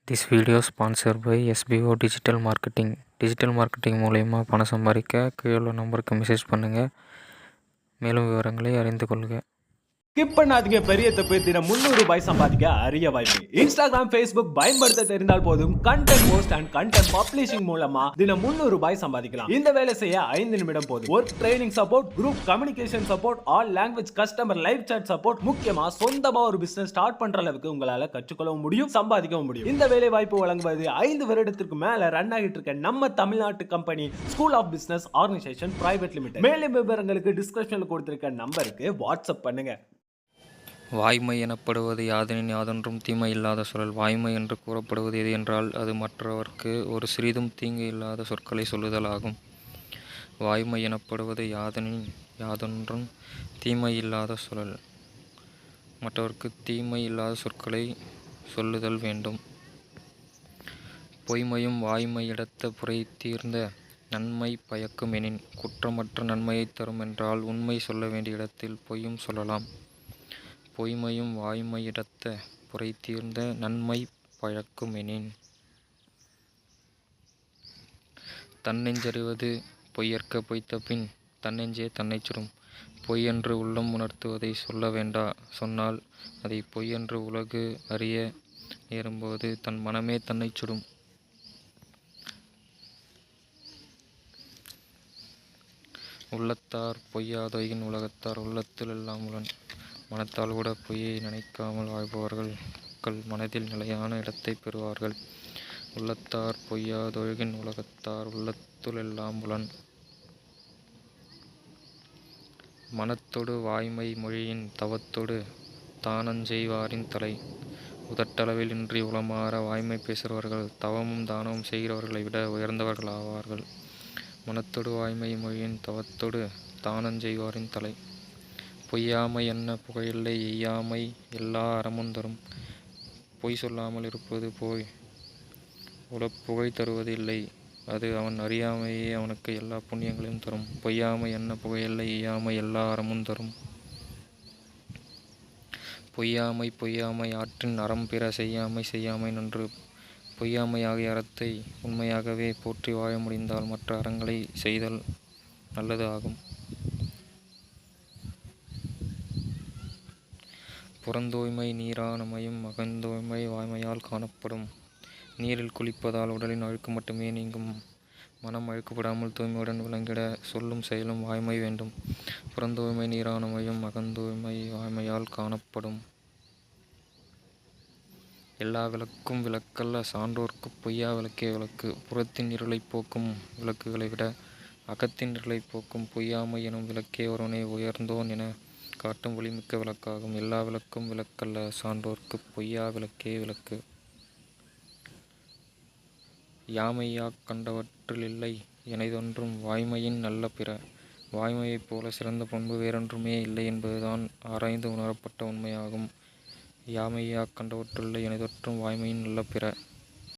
This video sponsored by SBO digital marketing. Digital marketing மூலயமா பணம் சம்பாதிக்க கீழே உள்ள நம்பருக்கு மெசேஜ் பண்ணுங்கள். மேலும் விவரங்களை அறிந்து கொள்க. ஸ்கிப் பண்ணாதீங்க, பெரிய தப்பு. தினம் ₹300 சம்பாதிக்க அரிய வாய்ப்பு. இன்ஸ்டாகிராம், ஃபேஸ்புக் பயன்படுத்த தெரிந்தால் போதும். Content post and content publishing மூலமா தினம் ₹300 சம்பாதிக்கலாம். இந்த வேலை செய்ய 5 நிமிடம் போதும். Work training support, group communication support, all language customer live chat support, முக்கியமா சொந்தமா ஒரு பிசினஸ் ஸ்டார்ட் பண்ற அளவுக்கு உங்களால கற்றுக்கொள்ளவும் முடியும், சம்பாதிக்கவும் முடியும். இந்த வேலை வாய்ப்பு வழங்குவது 5 வருடத்திற்கு மேல ரன் ஆகிட்டு இருக்க நம்ம தமிழ்நாட்டு company school of business organisation private limited. மேலும் விவரங்களுக்கு டிஸ்கிரிப்ஷன்ல கொடுத்திருக்க நம்பருக்கு வாட்ஸ்அப் பண்ணுங்க. வாய்மை எனப்படுவது யாதெனின் யாதொன்றும் தீமை இல்லாத சொல். வாய்மை என்று கூறப்படுவது எது என்றால் அது மற்றவர்க்கு ஒரு சிறிதும் தீங்கு இல்லாத சொற்களை சொல்லுதல் ஆகும். வாய்மை எனப்படுவது யாதெனின் யாதொன்றும் தீமை இல்லாத சொல். மற்றவர்க்கு தீமை இல்லாத சொற்களை சொல்லுதல் வேண்டும். பொய்மையும் வாய்மையிடத்த புரை தீர்ந்த நன்மை பயக்கும் எனின் குற்றமற்ற நன்மையை தரும் என்றால் உண்மை சொல்ல வேண்டிய இடத்தில் பொய்யும் சொல்லலாம். பொய்மையும் வாய்மையிடத்த புரை தீர்ந்த நன்மை பயக்கும் எனின் தன்னெஞ்சறிவது பொய்யற்க பொய்த்த பின் தன்னெஞ்சே தன்னை சுடும். பொய்யென்று உள்ளம் உணர்த்துவதை சொல்ல வேண்டா, சொன்னால் அதை பொய்யென்று உலகு அறிய நேரும்போது தன் மனமே தன்னை சுடும். உள்ளத்தார் பொய்யாதொய்கின் உலகத்தார் உள்ளத்தில் எல்லாம் உளன். மனத்தால் கூட பொய்யை நினைக்காமல் வாழ்பவர்கள் மனதில் நிலையான இடத்தை பெறுவார்கள். உள்ளத்தார் பொய்யாதொழுகின் உலகத்தார் உள்ளத்துள் எல்லாம் உளன். மனத்தொடு வாய்மை மொழியின் தவத்தொடு தானஞ்செய்வாரின் தலை. உதட்டளவில் இன்றி உளமாற வாய்மை பேசுகிறவர்கள் தவமும் தானமும் செய்கிறவர்களை விட உயர்ந்தவர்கள் ஆவார்கள். மனத்தொடு வாய்மை மொழியின் தவத்தொடு தானஞ்செய்வாரின் தலை. பொய்யாமை என்ன புகையில்லை எய்யாமை எல்லா அறமும் தரும். பொய் சொல்லாமல் இருப்பது போய் புகை தருவது இல்லை, அது அவன் அறியாமையே அவனுக்கு எல்லா புண்ணியங்களையும் தரும். பொய்யாமை என்ன புகையில்லை எய்யாமை எல்லா அறமும் தரும். பொய்யாமை ஆற்றின் அறம் பிற செய்யாமை நன்று. பொய்யாமை ஆகிய அறத்தை உண்மையாகவே போற்றி வாழ முடிந்தால் மற்ற அறங்களை செய்தல் நல்லது ஆகும். புறந்தூய்மை நீரானமையும் அகந்தூய்மை வாய்மையால் காணப்படும். நீரில் குளிப்பதால் உடலின் அழுக்கு மட்டுமே நீங்கும். மனம் அழுக்குப்படாமல் தூய்மையுடன் விளங்கிட சொல்லும் செயலும் வாய்மை வேண்டும். புறந்தூய்மை நீரானமையும் அகந்தூய்மை வாய்மையால் காணப்படும். எல்லா விளக்கும் விளக்கல்ல சான்றோர்க்கு பொய்யா விளக்கே விளக்கு. புறத்தின் இருளை போக்கும் விளக்குகளை விட அகத்தின் இருளை போக்கும் பொய்யாமை எனும் விளக்கே ஒருவனை உயர்ந்தோன் என காட்டும் ஒளிமிக்க விளக்காகும். எல்லா விளக்கும் விளக்கல்ல சான்றோர்க்கு பொய்யா விளக்கே விளக்கு. யாமையாக் கண்டவற்றில் இல்லை எனைதொன்றும் வாய்மையின் நல்ல பிற. வாய்மையைப் போல சிறந்த பண்பு வேறொன்றுமே இல்லை என்பதுதான் ஆராய்ந்து உணரப்பட்ட உண்மையாகும். யாமையாக் கண்டவற்றில் இல்லை எனைதொன்றும் வாய்மையின் நல்ல பிற.